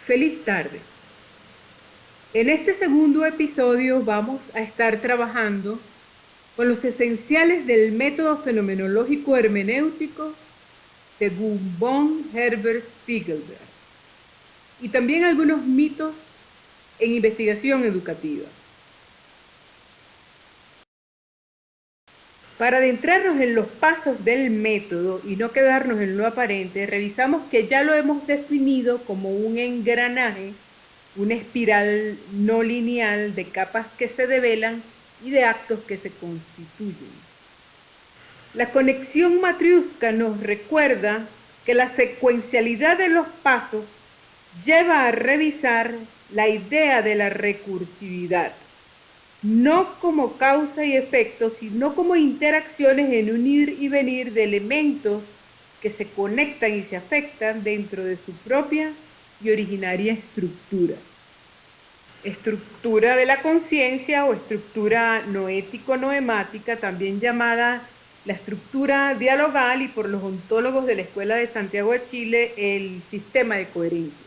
Feliz tarde. En este segundo episodio vamos a estar trabajando con los esenciales del método fenomenológico hermenéutico según von Herbert Spiegelberg y también algunos mitos en investigación educativa. Para adentrarnos en los pasos del método y no quedarnos en lo aparente, revisamos que ya lo hemos definido como un engranaje, una espiral no lineal de capas que se develan y de actos que se constituyen. La conexión matriusca nos recuerda que la secuencialidad de los pasos lleva a revisar la idea de la recursividad, no como causa y efecto, sino como interacciones en un ir y venir de elementos que se conectan y se afectan dentro de su propia y originaria estructura. Estructura de la conciencia o estructura noético-noemática, también llamada la estructura dialogal y por los ontólogos de la Escuela de Santiago de Chile, el sistema de coherencia.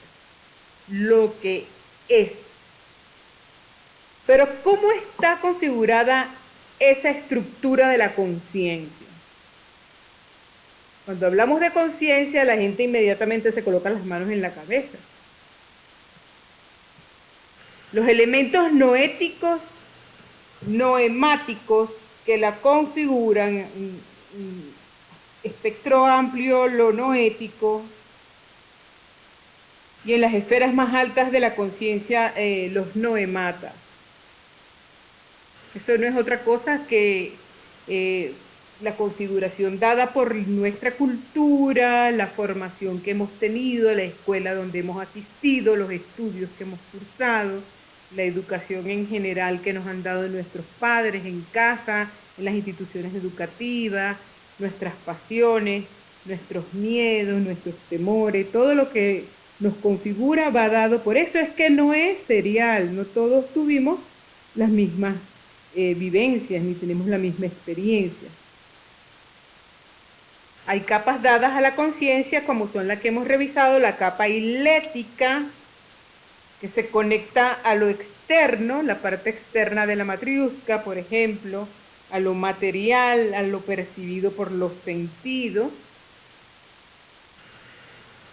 Lo que es. Pero ¿cómo está configurada esa estructura de la conciencia? Cuando hablamos de conciencia, la gente inmediatamente se coloca las manos en la cabeza. Los elementos noéticos, noemáticos que la configuran, espectro amplio, lo noético, y en las esferas más altas de la conciencia, los noematas. Eso no es otra cosa que la configuración dada por nuestra cultura, la formación que hemos tenido, la escuela donde hemos asistido, los estudios que hemos cursado, la educación en general que nos han dado nuestros padres en casa, en las instituciones educativas, nuestras pasiones, nuestros miedos, nuestros temores, todo lo que nos configura va dado. Por eso es que no es serial, no todos tuvimos las mismas vivencias, ni tenemos la misma experiencia. Hay capas dadas a la conciencia, como son las que hemos revisado, la capa hilética, que se conecta a lo externo, la parte externa de la matriusca, por ejemplo, a lo material, a lo percibido por los sentidos.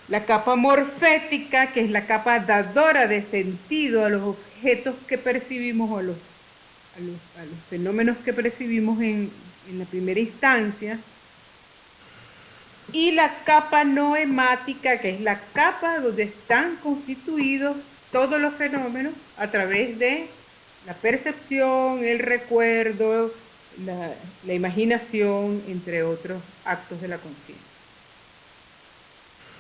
La capa morfética, que es la capa dadora de sentido a los objetos que percibimos o a los fenómenos que percibimos en la primera instancia. Y la capa noemática, que es la capa donde están constituidos todos los fenómenos a través de la percepción, el recuerdo, la imaginación, entre otros actos de la conciencia.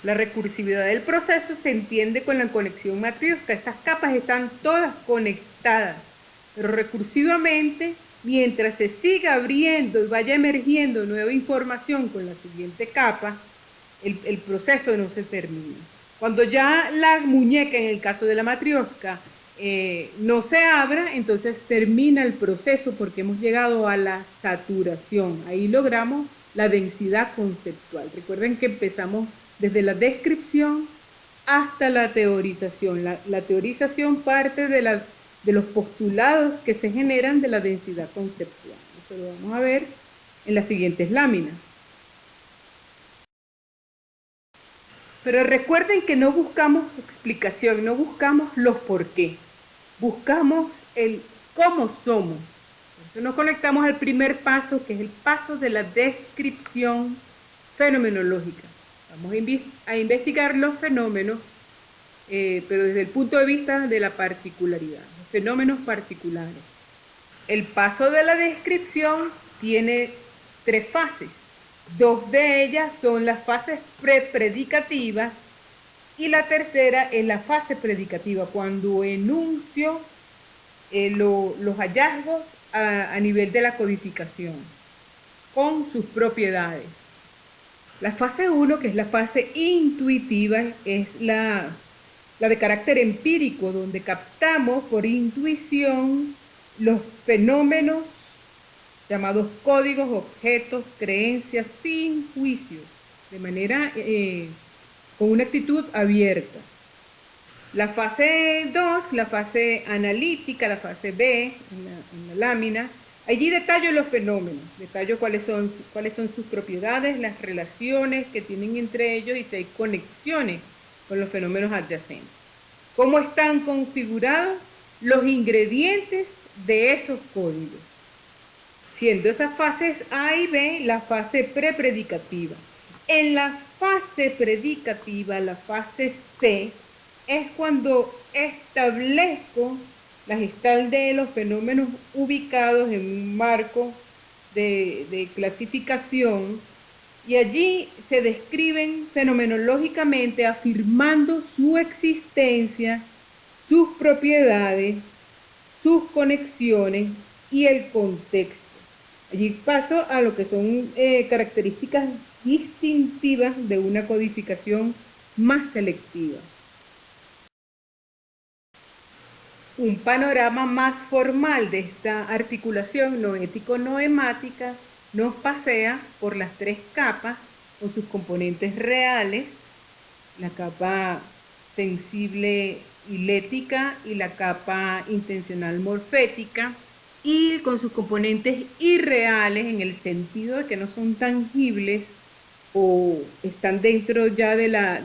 La recursividad del proceso se entiende con la conexión matriusca. Estas capas están todas conectadas, pero recursivamente, mientras se siga abriendo y vaya emergiendo nueva información con la siguiente capa, el proceso no se termina. Cuando ya la muñeca, en el caso de la matriosca, no se abra, entonces termina el proceso porque hemos llegado a la saturación. Ahí logramos la densidad conceptual. Recuerden que empezamos desde la descripción hasta la teorización. La teorización parte de los postulados que se generan de la densidad conceptual. Eso lo vamos a ver en las siguientes láminas. Pero recuerden que no buscamos explicación, no buscamos los por qué. Buscamos el cómo somos. Entonces nos conectamos al primer paso, que es el paso de la descripción fenomenológica. Vamos a investigar los fenómenos, pero desde el punto de vista de la particularidad, los fenómenos particulares. El paso de la descripción tiene 3 fases. 2 de ellas son las fases prepredicativas y la tercera es la fase predicativa, cuando enuncio los hallazgos a nivel de la codificación, con sus propiedades. La fase 1, que es la fase intuitiva, es la de carácter empírico, donde captamos por intuición los fenómenos llamados códigos, objetos, creencias, sin juicio, de manera con una actitud abierta. La fase 2, la fase analítica, la fase B, en la lámina, allí detallo los fenómenos, detallo cuáles son sus propiedades, las relaciones que tienen entre ellos y si hay conexiones con los fenómenos adyacentes. ¿Cómo están configurados los ingredientes de esos códigos? Siendo esas fases A y B la fase prepredicativa. En la fase predicativa, la fase C, es cuando establezco la gestal de los fenómenos ubicados en un marco de clasificación y allí se describen fenomenológicamente afirmando su existencia, sus propiedades, sus conexiones y el contexto. Allí paso a lo que son características distintivas de una codificación más selectiva. Un panorama más formal de esta articulación noético-noemática nos pasea por las tres capas con sus componentes reales, la capa sensible hilética y la capa intencional morfética, y con sus componentes irreales en el sentido de que no son tangibles o están dentro ya de la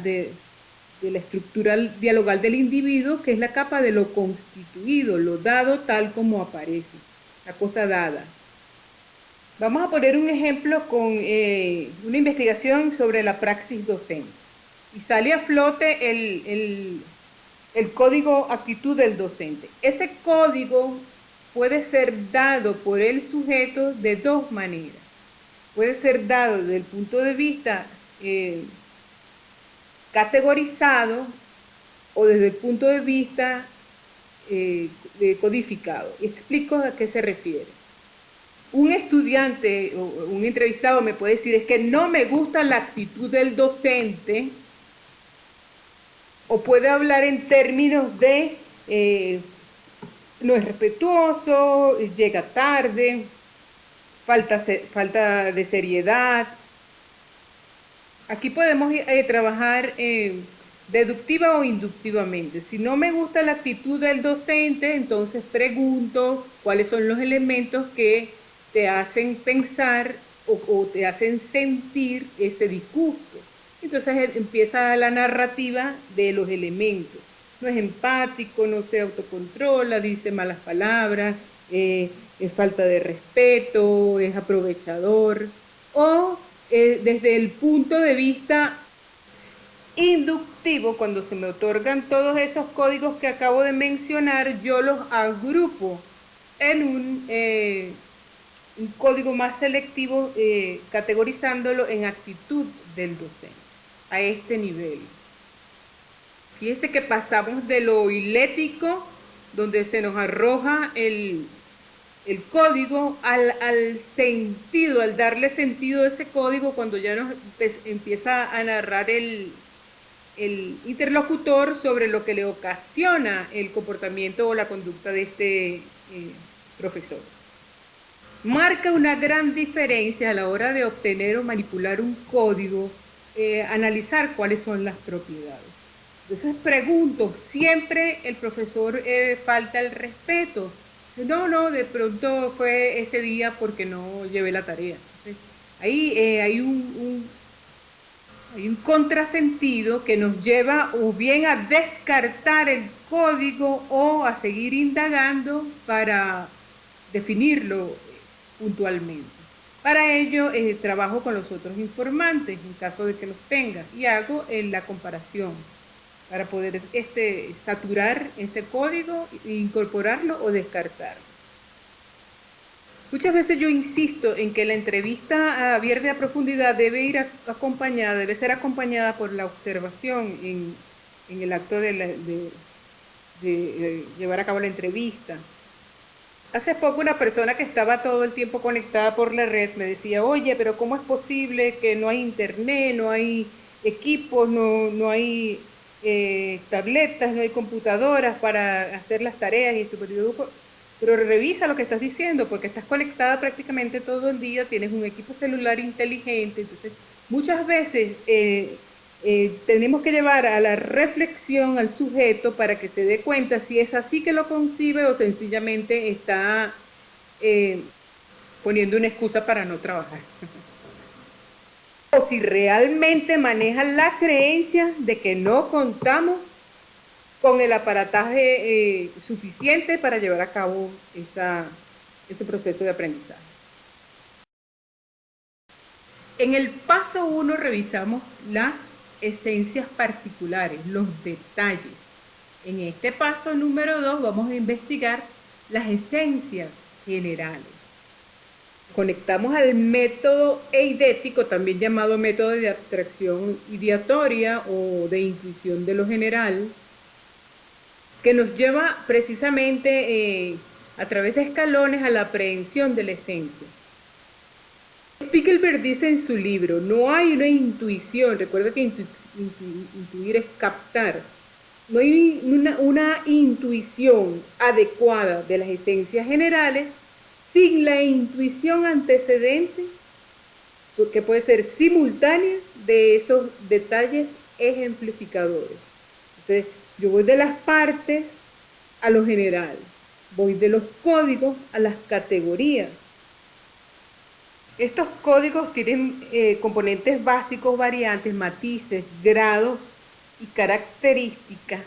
estructura dialogal del individuo, que es la capa de lo constituido, lo dado tal como aparece, la cosa dada. Vamos a poner un ejemplo con una investigación sobre la praxis docente. Y sale a flote el código actitud del docente. Ese código puede ser dado por el sujeto de dos maneras. Puede ser dado desde el punto de vista categorizado o desde el punto de vista codificado. Explico a qué se refiere. Un estudiante o un entrevistado me puede decir, es que no me gusta la actitud del docente, o puede hablar en términos de no es respetuoso, llega tarde, falta de seriedad. Aquí podemos trabajar deductiva o inductivamente. Si no me gusta la actitud del docente, entonces pregunto cuáles son los elementos que te hacen pensar o te hacen sentir ese disgusto. Entonces empieza la narrativa de los elementos. No es empático, no se autocontrola, dice malas palabras, es falta de respeto, es aprovechador. O desde el punto de vista inductivo, cuando se me otorgan todos esos códigos que acabo de mencionar, yo los agrupo en un código más selectivo, categorizándolo en actitud del docente, a este nivel. Fíjense que pasamos de lo hilético, donde se nos arroja el código, al sentido, al darle sentido a ese código, cuando ya nos empieza a narrar el interlocutor sobre lo que le ocasiona el comportamiento o la conducta de este profesor. Marca una gran diferencia a la hora de obtener o manipular un código, analizar cuáles son las propiedades. Entonces pregunto, ¿siempre el profesor falta el respeto? No, de pronto fue ese día porque no llevé la tarea. Entonces, ahí hay un contrasentido que nos lleva o bien a descartar el código o a seguir indagando para definirlo puntualmente. Para ello trabajo con los otros informantes en caso de que los tenga y hago la comparación para poder saturar ese código, incorporarlo o descartarlo. Muchas veces yo insisto en que la entrevista abierta y a profundidad debe ser acompañada por la observación en el acto de llevar a cabo la entrevista. Hace poco una persona que estaba todo el tiempo conectada por la red me decía, oye, pero ¿cómo es posible que no hay internet, no hay equipos, no hay tabletas, no hay computadoras para hacer las tareas? Y pero revisa lo que estás diciendo, porque estás conectada prácticamente todo el día, tienes un equipo celular inteligente. Entonces, muchas veces tenemos que llevar a la reflexión al sujeto para que se dé cuenta si es así que lo concibe o sencillamente está poniendo una excusa para no trabajar. O si realmente manejan la creencia de que no contamos con el aparataje suficiente para llevar a cabo ese proceso de aprendizaje. En el paso 1 revisamos las esencias particulares, los detalles. En este paso número 2 vamos a investigar las esencias generales. Conectamos al método eidético, también llamado método de abstracción ideatoria o de intuición de lo general, que nos lleva precisamente a través de escalones a la aprehensión de la esencia. Spiegelberg dice en su libro, no hay una intuición, recuerda que intuir es captar, no hay una intuición adecuada de las esencias generales sin la intuición antecedente, que puede ser simultánea, de esos detalles ejemplificadores. Entonces, yo voy de las partes a lo general, voy de los códigos a las categorías. Estos códigos tienen componentes básicos, variantes, matices, grados y características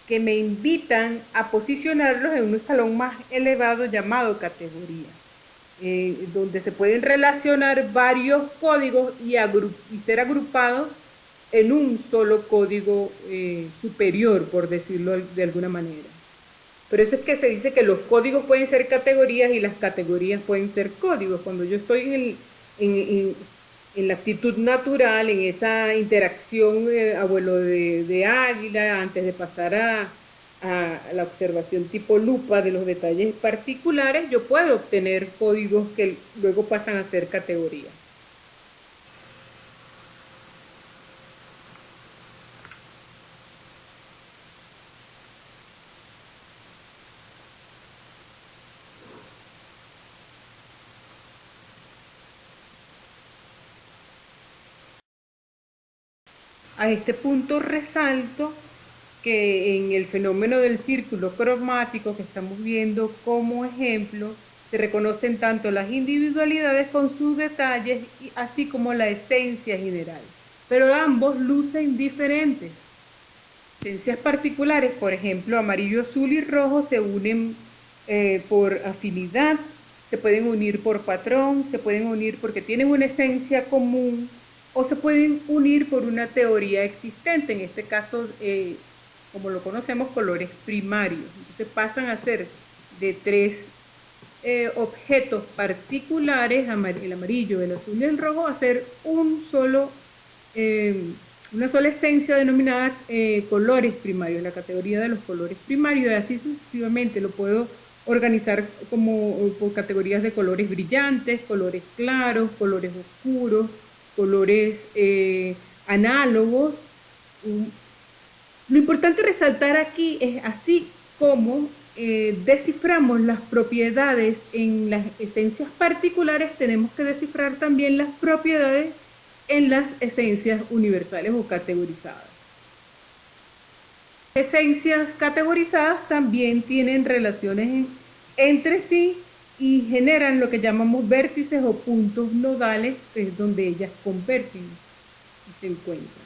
que me invitan a posicionarlos en un escalón más elevado llamado categoría, donde se pueden relacionar varios códigos y ser agrupados en un solo código superior, por decirlo de alguna manera. Por eso es que se dice que los códigos pueden ser categorías y las categorías pueden ser códigos. Cuando yo estoy en la actitud natural, en esa interacción abuelo de águila, antes de pasar a la observación tipo lupa de los detalles particulares, yo puedo obtener códigos que luego pasan a ser categorías. A este punto resalto que en el fenómeno del círculo cromático que estamos viendo como ejemplo, se reconocen tanto las individualidades con sus detalles, así como la esencia general, pero ambos lucen diferentes. Esencias particulares, por ejemplo, amarillo, azul y rojo, se unen por afinidad, se pueden unir por patrón, se pueden unir porque tienen una esencia común, o se pueden unir por una teoría existente, en este caso, como lo conocemos, colores primarios. Entonces pasan a ser de tres objetos particulares, el amarillo, el azul y el rojo, a ser una sola esencia denominada colores primarios, la categoría de los colores primarios, y así sucesivamente lo puedo organizar como por categorías de colores brillantes, colores claros, colores oscuros, colores análogos. Lo importante resaltar aquí es así como desciframos las propiedades en las esencias particulares, tenemos que descifrar también las propiedades en las esencias universales o categorizadas. Esencias categorizadas también tienen relaciones entre sí y generan lo que llamamos vértices o puntos nodales, que es donde ellas convergen y se encuentran.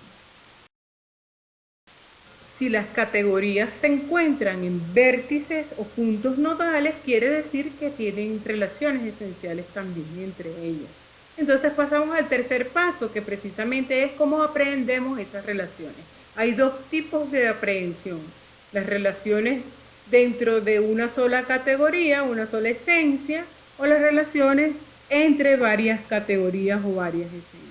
Si las categorías se encuentran en vértices o puntos nodales, quiere decir que tienen relaciones esenciales también entre ellas. Entonces pasamos al tercer paso, que precisamente es cómo aprendemos esas relaciones. Hay dos tipos de aprehensión: las relaciones dentro de una sola categoría, una sola esencia, o las relaciones entre varias categorías o varias esencias.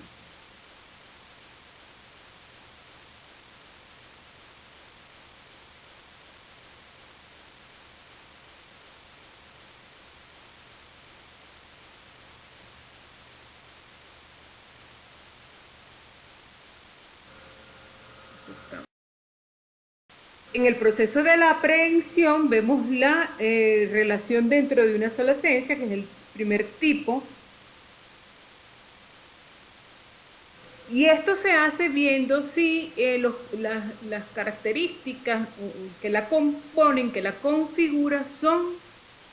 En el proceso de la aprehensión vemos la relación dentro de una sola esencia, que es el primer tipo, Y esto se hace viendo si las características que la componen, que la configuran, son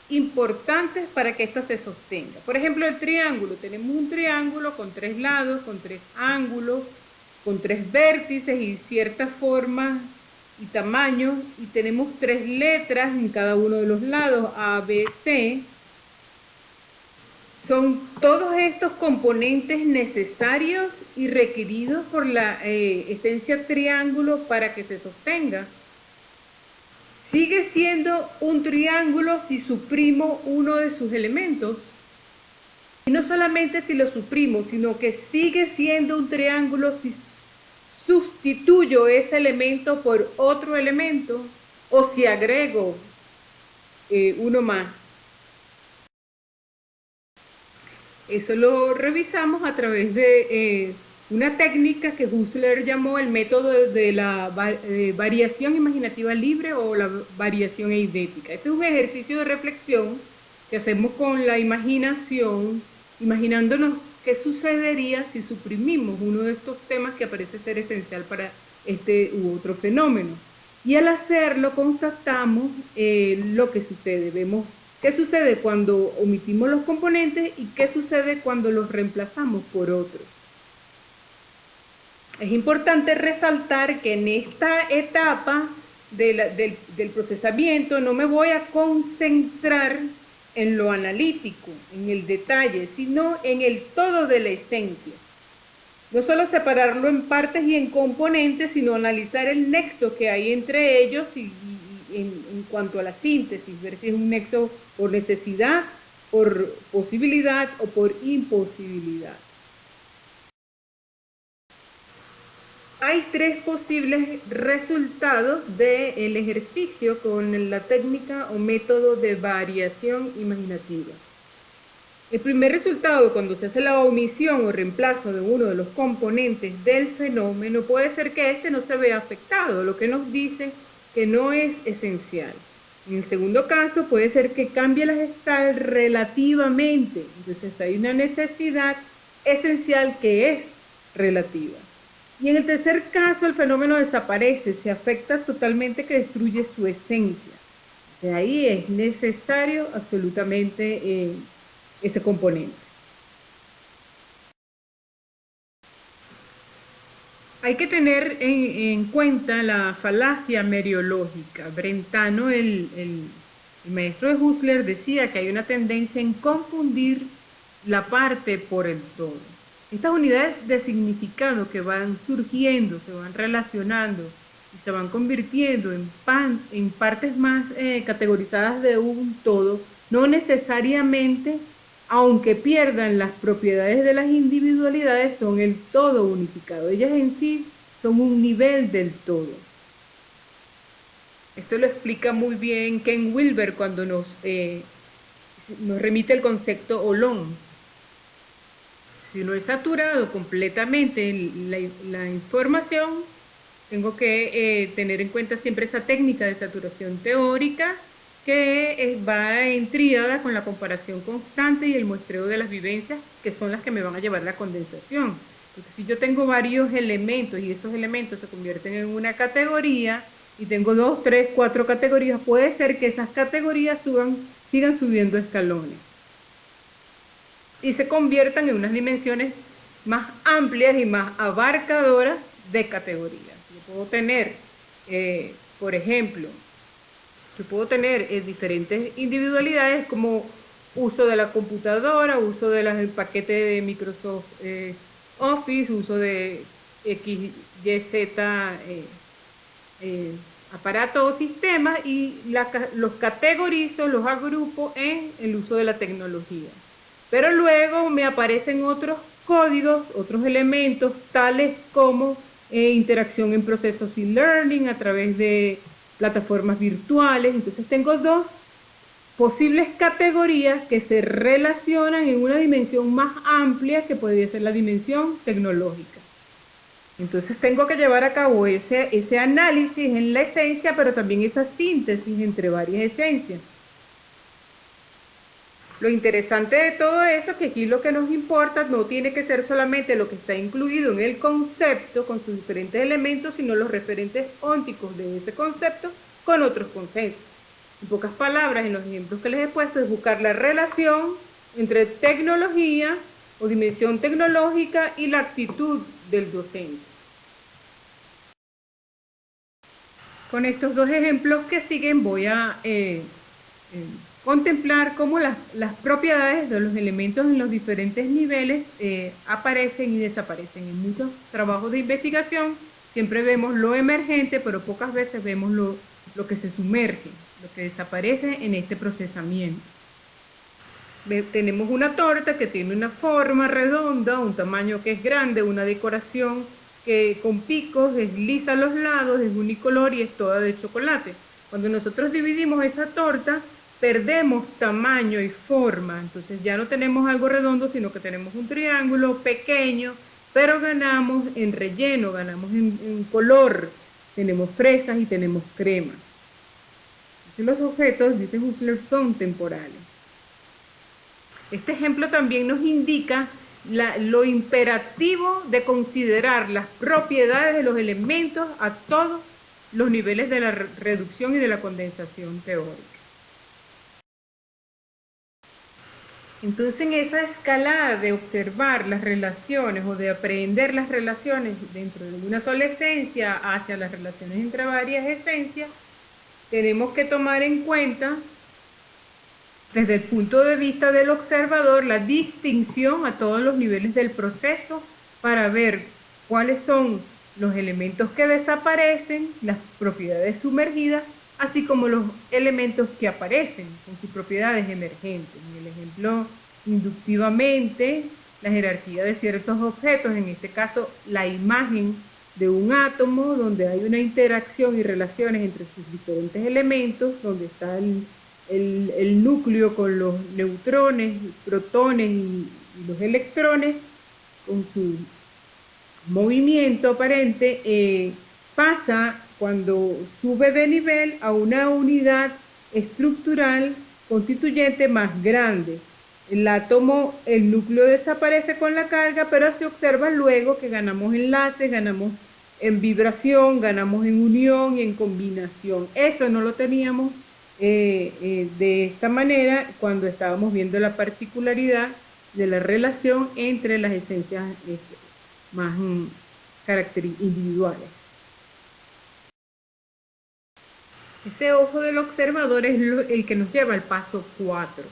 importantes para que ésta se sostenga. Por ejemplo, el triángulo. Tenemos un triángulo con 3 lados, con 3 ángulos, con 3 vértices y ciertas formas y tamaños. Y tenemos 3 letras en cada uno de los lados, A, B, C. Son todos estos componentes necesarios y requeridos por la esencia triángulo para que se sostenga. Sigue siendo un triángulo si suprimo uno de sus elementos. Y no solamente si lo suprimo, sino que sigue siendo un triángulo si sustituyo ese elemento por otro elemento o si agrego uno más. Eso lo revisamos a través de una técnica que Husserl llamó el método de la variación imaginativa libre o la variación eidética. Este es un ejercicio de reflexión que hacemos con la imaginación, imaginándonos qué sucedería si suprimimos uno de estos temas que parece ser esencial para este u otro fenómeno. Y al hacerlo constatamos lo que sucede. Vemos qué sucede cuando omitimos los componentes y qué sucede cuando los reemplazamos por otros. Es importante resaltar que en esta etapa del procesamiento no me voy a concentrar en lo analítico, en el detalle, sino en el todo de la esencia. No solo separarlo en partes y en componentes, sino analizar el nexo que hay entre ellos y en cuanto a la síntesis, ver si es un nexo por necesidad, por posibilidad o por imposibilidad. Hay 3 posibles resultados del ejercicio con la técnica o método de variación imaginativa. El primer resultado, cuando se hace la omisión o reemplazo de uno de los componentes del fenómeno, puede ser que este no se vea afectado, lo que nos dice que no es esencial. En el segundo caso, puede ser que cambie la gestal relativamente, entonces hay una necesidad esencial que es relativa. Y en el tercer caso, el fenómeno desaparece, se afecta totalmente, que destruye su esencia. De ahí es necesario absolutamente ese componente. Hay que tener en cuenta la falacia meriológica. Brentano, el maestro de Husserl, decía que hay una tendencia en confundir la parte por el todo. Estas unidades de significado que van surgiendo, se van relacionando y se van convirtiendo en partes más categorizadas de un todo, no necesariamente, aunque pierdan las propiedades de las individualidades, son el todo unificado. Ellas en sí son un nivel del todo. Esto lo explica muy bien Ken Wilber cuando nos remite el concepto Olón. Si no he saturado completamente la información, tengo que tener en cuenta siempre esa técnica de saturación teórica que va en tríada con la comparación constante y el muestreo de las vivencias, que son las que me van a llevar a la condensación. Porque si yo tengo varios elementos y esos elementos se convierten en una categoría y tengo 2, 3, 4 categorías, puede ser que esas categorías sigan subiendo escalones y se conviertan en unas dimensiones más amplias y más abarcadoras de categorías. Yo puedo tener, por ejemplo, diferentes individualidades como uso de la computadora, uso del paquete de Microsoft Office, uso de XYZ aparatos o sistemas, y los categorizo, los agrupo en el uso de la tecnología. Pero luego me aparecen otros códigos, otros elementos, tales como interacción en procesos e-learning a través de plataformas virtuales. Entonces tengo 2 posibles categorías que se relacionan en una dimensión más amplia, que podría ser la dimensión tecnológica. Entonces tengo que llevar a cabo ese análisis en la esencia, pero también esa síntesis entre varias esencias. Lo interesante de todo eso es que aquí lo que nos importa no tiene que ser solamente lo que está incluido en el concepto con sus diferentes elementos, sino los referentes ónticos de ese concepto con otros conceptos. En pocas palabras, en los ejemplos que les he puesto, es buscar la relación entre tecnología o dimensión tecnológica y la actitud del docente. Con estos dos ejemplos que siguen voy a contemplar cómo las propiedades de los elementos en los diferentes niveles aparecen y desaparecen. En muchos trabajos de investigación siempre vemos lo emergente, pero pocas veces vemos lo que se sumerge, lo que desaparece en este procesamiento. Tenemos una torta que tiene una forma redonda, un tamaño que es grande, una decoración que con picos es lisa a los lados, es unicolor y es toda de chocolate. Cuando nosotros dividimos esa torta, perdemos tamaño y forma, entonces ya no tenemos algo redondo, sino que tenemos un triángulo pequeño, pero ganamos en relleno, ganamos en color, tenemos fresas y tenemos crema. Entonces, los objetos, dice Husserl, son temporales. Este ejemplo también nos indica lo imperativo de considerar las propiedades de los elementos a todos los niveles de la reducción y de la condensación teórica. Entonces, en esa escalada de observar las relaciones o de aprender las relaciones dentro de una sola esencia hacia las relaciones entre varias esencias, tenemos que tomar en cuenta, desde el punto de vista del observador, la distinción a todos los niveles del proceso para ver cuáles son los elementos que desaparecen, las propiedades sumergidas, así como los elementos que aparecen con sus propiedades emergentes. En el ejemplo, inductivamente, la jerarquía de ciertos objetos, en este caso la imagen de un átomo, donde hay una interacción y relaciones entre sus diferentes elementos, donde está el núcleo con los neutrones, protones y los electrones, con su movimiento aparente, pasa cuando sube de nivel a una unidad estructural constituyente más grande. El átomo, el núcleo desaparece con la carga, pero se observa luego que ganamos enlaces, ganamos en vibración, ganamos en unión y en combinación. Eso no lo teníamos de esta manera cuando estábamos viendo la particularidad de la relación entre las esencias más individuales. Este ojo del observador es el que nos lleva al paso 4.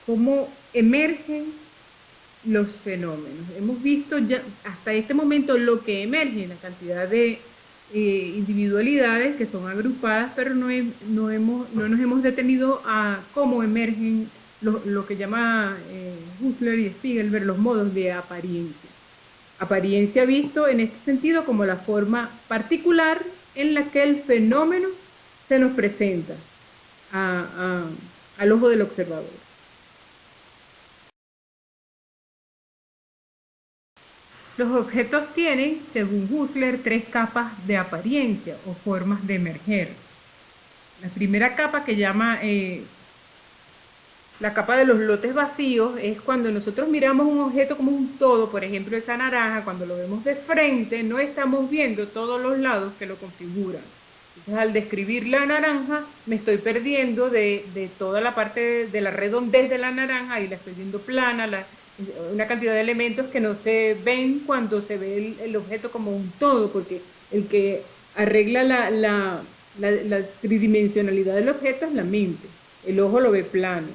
Cómo emergen los fenómenos. Hemos visto ya hasta este momento lo que emerge, la cantidad de individualidades que son agrupadas, pero no nos hemos detenido a cómo emergen lo que llama Husserl y Spiegelberg los modos de apariencia. Apariencia visto en este sentido como la forma particular en la que el fenómeno se nos presenta al ojo del observador. Los objetos tienen, según Husserl, 3 capas de apariencia o formas de emerger. La primera capa, que llama la capa de los lotes vacíos, es cuando nosotros miramos un objeto como un todo. Por ejemplo, esa naranja, cuando lo vemos de frente, no estamos viendo todos los lados que lo configuran. Entonces, al describir la naranja, me estoy perdiendo de toda la parte de la redondez de la naranja, y la estoy viendo plana, una cantidad de elementos que no se ven cuando se ve el objeto como un todo, porque el que arregla la tridimensionalidad del objeto es la mente, el ojo lo ve plano.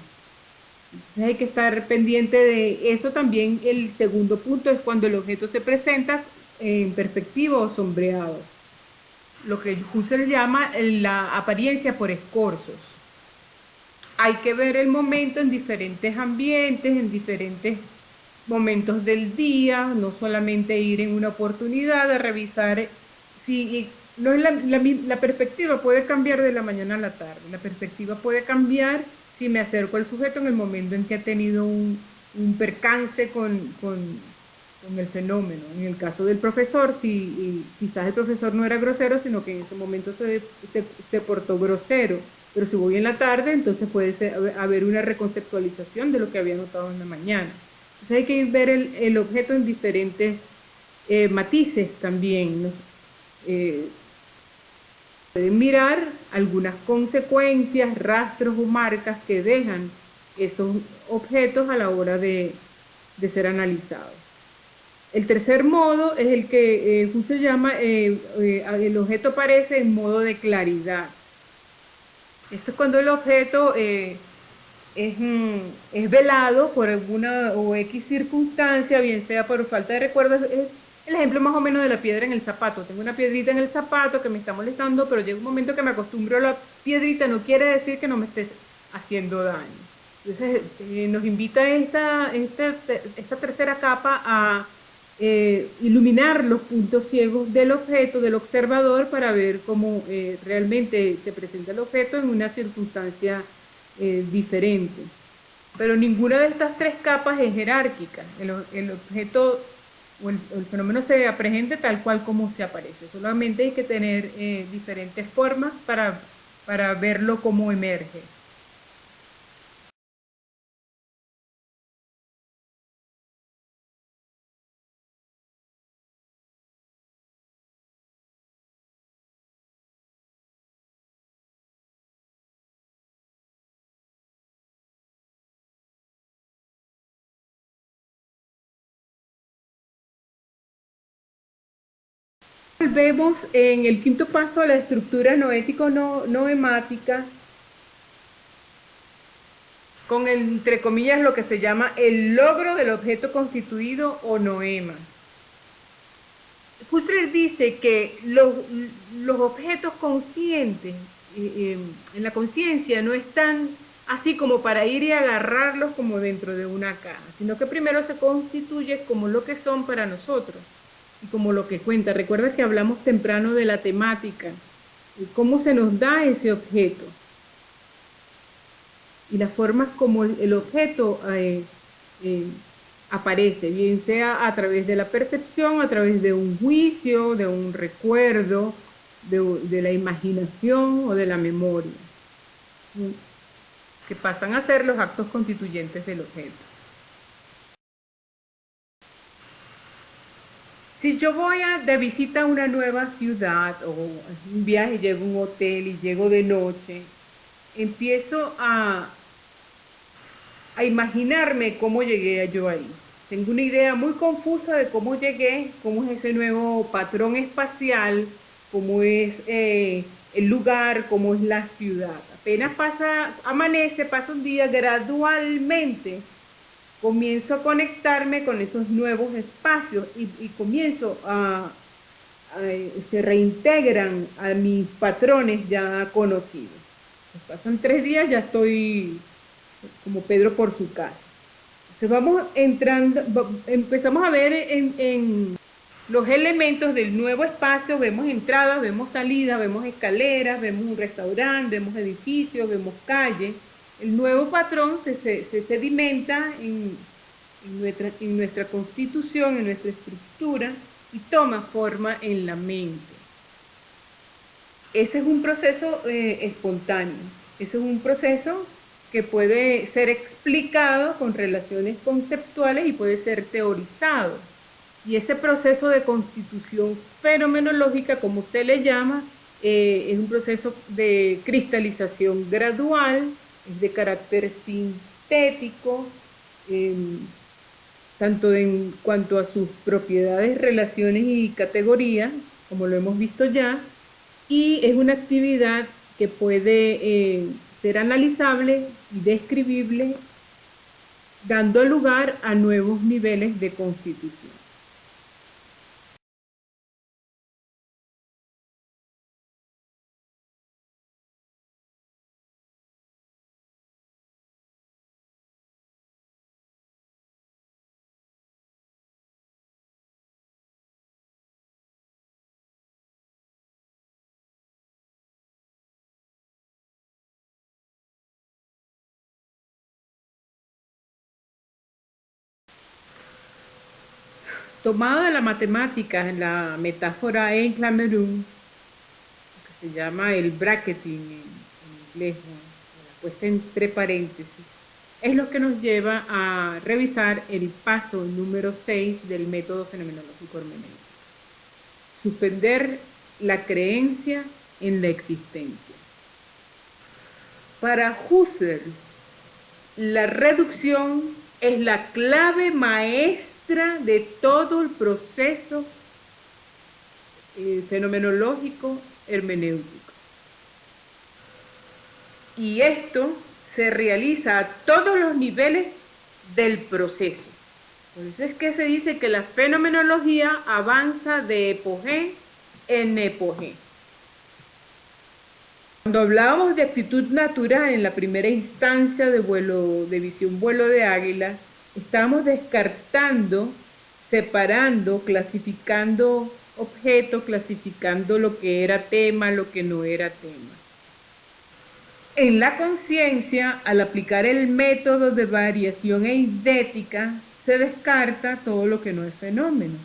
Entonces hay que estar pendiente de eso también. El segundo punto es cuando el objeto se presenta en perspectiva o sombreado, lo que Husserl llama la apariencia por escorzos. Hay que ver el momento en diferentes ambientes, en diferentes momentos del día, no solamente ir en una oportunidad de revisar si no es la perspectiva puede cambiar de la mañana a la tarde. La perspectiva puede cambiar si me acerco al sujeto en el momento en que ha tenido un percance con con el fenómeno. En el caso del profesor, si quizás el profesor no era grosero, sino que en ese momento se portó grosero. Pero si voy en la tarde, entonces haber una reconceptualización de lo que había notado en la mañana. Entonces hay que ver el objeto en diferentes matices también, ¿no? Pueden mirar algunas consecuencias, rastros o marcas que dejan esos objetos a la hora de ser analizados. El tercer modo es el que se llama, el objeto aparece en modo de claridad. Esto es cuando el objeto es velado por alguna o X circunstancia, bien sea por falta de recuerdos. Es el ejemplo más o menos de la piedra en el zapato. Tengo una piedrita en el zapato que me está molestando, pero llega un momento que me acostumbro a la piedrita, no quiere decir que no me esté haciendo daño. Entonces nos invita esta tercera capa a iluminar los puntos ciegos del objeto, del observador, para ver cómo realmente se presenta el objeto en una circunstancia diferente. Pero ninguna de estas tres capas es jerárquica. El objeto o el fenómeno se aprehende tal cual como se aparece. Solamente hay que tener diferentes formas para verlo como emerge. Volvemos en el quinto paso a la estructura noético-noemática, con entre comillas lo que se llama el logro del objeto constituido o noema. Husserl dice que los objetos conscientes en la conciencia no están así como para ir y agarrarlos como dentro de una caja, sino que primero se constituye como lo que son para nosotros y como lo que cuenta. Recuerda que hablamos temprano de la temática y cómo se nos da ese objeto y las formas como el objeto eh, aparece, bien sea a través de la percepción, a través de un juicio, de un recuerdo, de la imaginación o de la memoria, que pasan a ser los actos constituyentes del objeto. Si yo voy de visita a una nueva ciudad o un viaje, llego a un hotel y llego de noche, empiezo a imaginarme cómo llegué yo ahí. Tengo una idea muy confusa de cómo llegué, cómo es ese nuevo patrón espacial, cómo es el lugar, cómo es la ciudad. Apenas amanece, pasa un día, gradualmente comienzo a conectarme con esos nuevos espacios y comienzo se reintegran a mis patrones ya conocidos. Pasan 3 días, ya estoy como Pedro por su casa. Entonces vamos entrando, empezamos a ver en los elementos del nuevo espacio, vemos entradas, vemos salidas, vemos escaleras, vemos un restaurante, vemos edificios, vemos calles. El nuevo patrón se sedimenta en nuestra constitución, en nuestra estructura y toma forma en la mente. Ese es un proceso espontáneo, ese es un proceso que puede ser explicado con relaciones conceptuales y puede ser teorizado. Y ese proceso de constitución fenomenológica, como usted le llama, es un proceso de cristalización gradual, es de carácter sintético, eh, tanto en cuanto a sus propiedades, relaciones y categorías, como lo hemos visto ya, y es una actividad que puede ser analizable y describible, dando lugar a nuevos niveles de constitución. Tomado de la matemática, la metáfora en Clameroon, que se llama el bracketing en inglés, ¿no? La puesta entre paréntesis, es lo que nos lleva a revisar el paso número 6 del método fenomenológico hermenéutico. Suspender la creencia en la existencia. Para Husserl, la reducción es la clave maestra de todo el proceso fenomenológico hermenéutico. Y esto se realiza a todos los niveles del proceso. Por eso es que se dice que la fenomenología avanza de epogé en epogé. Cuando hablábamos de actitud natural en la primera instancia de visión vuelo de águila, estamos descartando, separando, clasificando objetos, clasificando lo que era tema, lo que no era tema. En la conciencia, al aplicar el método de variación eidética, se descarta todo lo que no es fenómeno.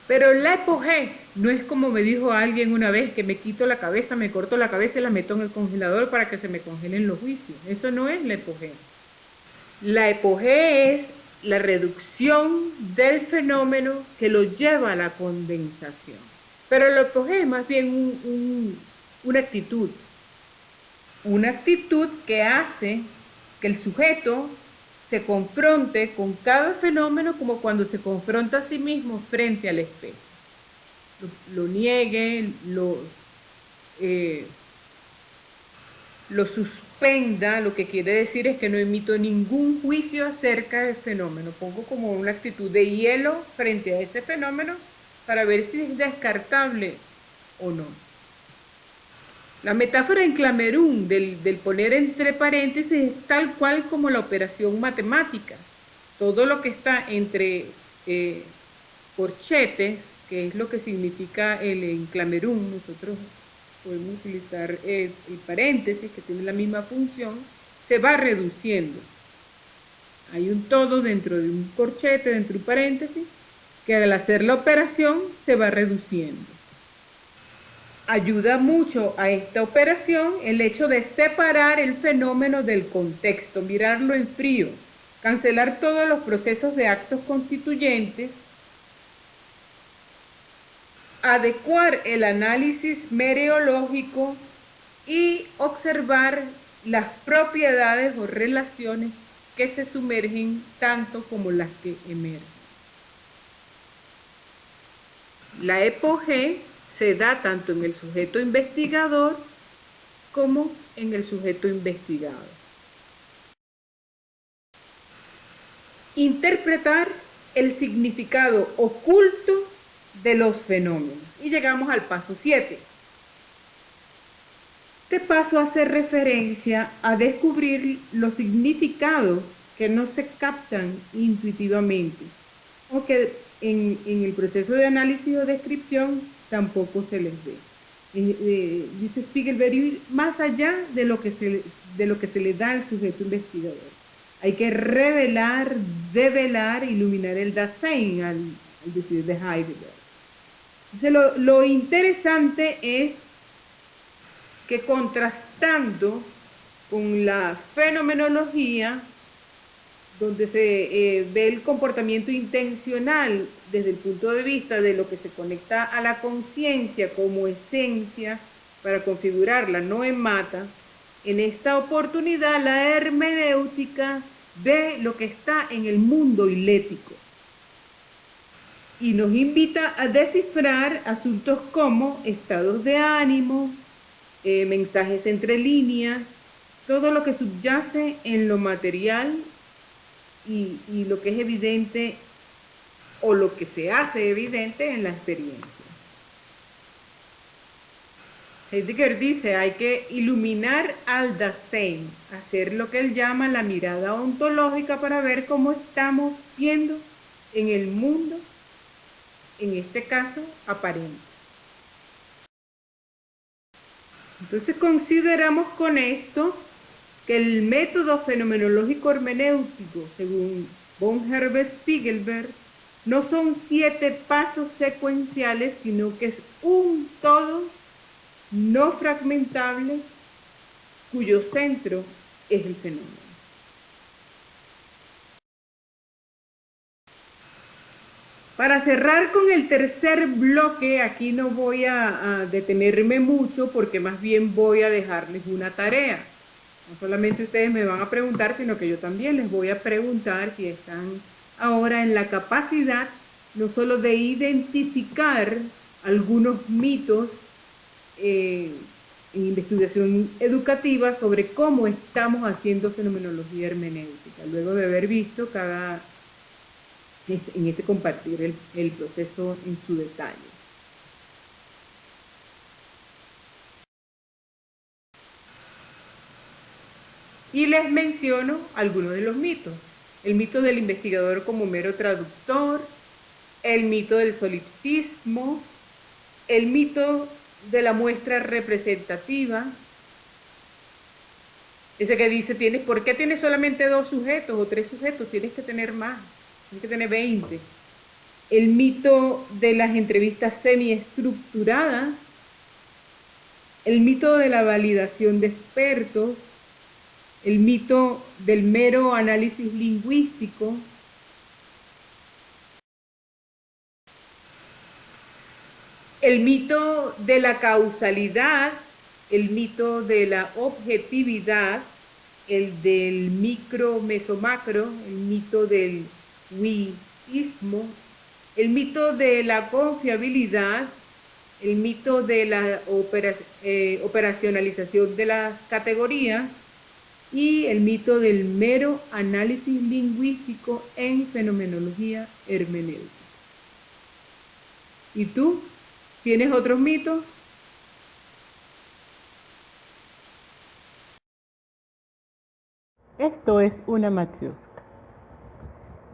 Pero la epogé no es como me dijo alguien una vez, que me quito la cabeza, me corto la cabeza y la meto en el congelador para que se me congelen los juicios. Eso no es la epogé. La epogé es la reducción del fenómeno que lo lleva a la condensación. Pero la epogé es más bien una actitud. Una actitud que hace que el sujeto se confronte con cada fenómeno como cuando se confronta a sí mismo frente al espejo. Lo niegue, lo suspenda, lo que quiere decir es que no emito ningún juicio acerca del fenómeno. Pongo como una actitud de hielo frente a ese fenómeno para ver si es descartable o no. La metáfora en Clameroon del poner entre paréntesis es tal cual como la operación matemática. Todo lo que está entre corchetes, que es lo que significa en Clameroon, nosotros podemos utilizar el paréntesis, que tiene la misma función, se va reduciendo. Hay un todo dentro de un corchete, dentro de un paréntesis, que al hacer la operación se va reduciendo. Ayuda mucho a esta operación el hecho de separar el fenómeno del contexto, mirarlo en frío, cancelar todos los procesos de actos constituyentes, adecuar el análisis mereológico y observar las propiedades o relaciones que se sumergen tanto como las que emergen. La epogé se da tanto en el sujeto investigador como en el sujeto investigado. Interpretar el significado oculto de los fenómenos. Y llegamos al paso 7. Este paso hace referencia a descubrir los significados que no se captan intuitivamente o que en el proceso de análisis o descripción tampoco se les ve. Dice Spiegelberg, más allá de lo que se le da al sujeto investigador. Hay que revelar, develar, iluminar el Dasein, al decir de Heidegger. Entonces, lo interesante es que contrastando con la fenomenología, donde se ve el comportamiento intencional desde el punto de vista de lo que se conecta a la conciencia como esencia para configurarla, no en mata, en esta oportunidad la hermenéutica ve lo que está en el mundo hilético y nos invita a descifrar asuntos como estados de ánimo, mensajes entre líneas, todo lo que subyace en lo material y lo que es evidente o lo que se hace evidente en la experiencia. Heidegger dice, hay que iluminar al Dasein, hacer lo que él llama la mirada ontológica para ver cómo estamos viendo en el mundo, en este caso, aparente. Entonces consideramos con esto que el método fenomenológico hermenéutico, según von Herbert Spiegelberg, no son 7 pasos secuenciales, sino que es un todo no fragmentable cuyo centro es el fenómeno. Para cerrar con el tercer bloque, aquí no voy a detenerme mucho porque más bien voy a dejarles una tarea. No solamente ustedes me van a preguntar, sino que yo también les voy a preguntar si están ahora en la capacidad no solo de identificar algunos mitos en investigación educativa sobre cómo estamos haciendo fenomenología hermenéutica, luego de haber visto en este compartir el proceso en su detalle. Y les menciono algunos de los mitos. El mito del investigador como mero traductor, el mito del solipsismo, el mito de la muestra representativa, ese que dice, ¿por qué tienes solamente 2 sujetos o 3 sujetos? Tienes que tener más, tienes que tener 20. El mito de las entrevistas semiestructuradas, el mito de la validación de expertos, el mito del mero análisis lingüístico, el mito de la causalidad, el mito de la objetividad, el del micro, meso, macro, el mito del wiismo, el mito de la confiabilidad, el mito de la operacionalización de las categorías y el mito del mero análisis lingüístico en fenomenología hermenéutica. ¿Y tú? ¿Tienes otros mitos? Esto es una matriosca.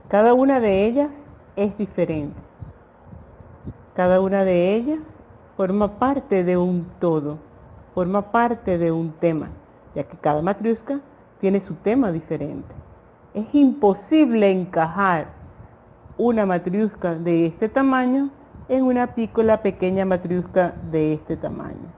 Cada una de ellas es diferente. Cada una de ellas forma parte de un todo, forma parte de un tema, ya que cada matriosca tiene su tema diferente. Es imposible encajar una matriosca de este tamaño en una pícola pequeña matriosca de este tamaño.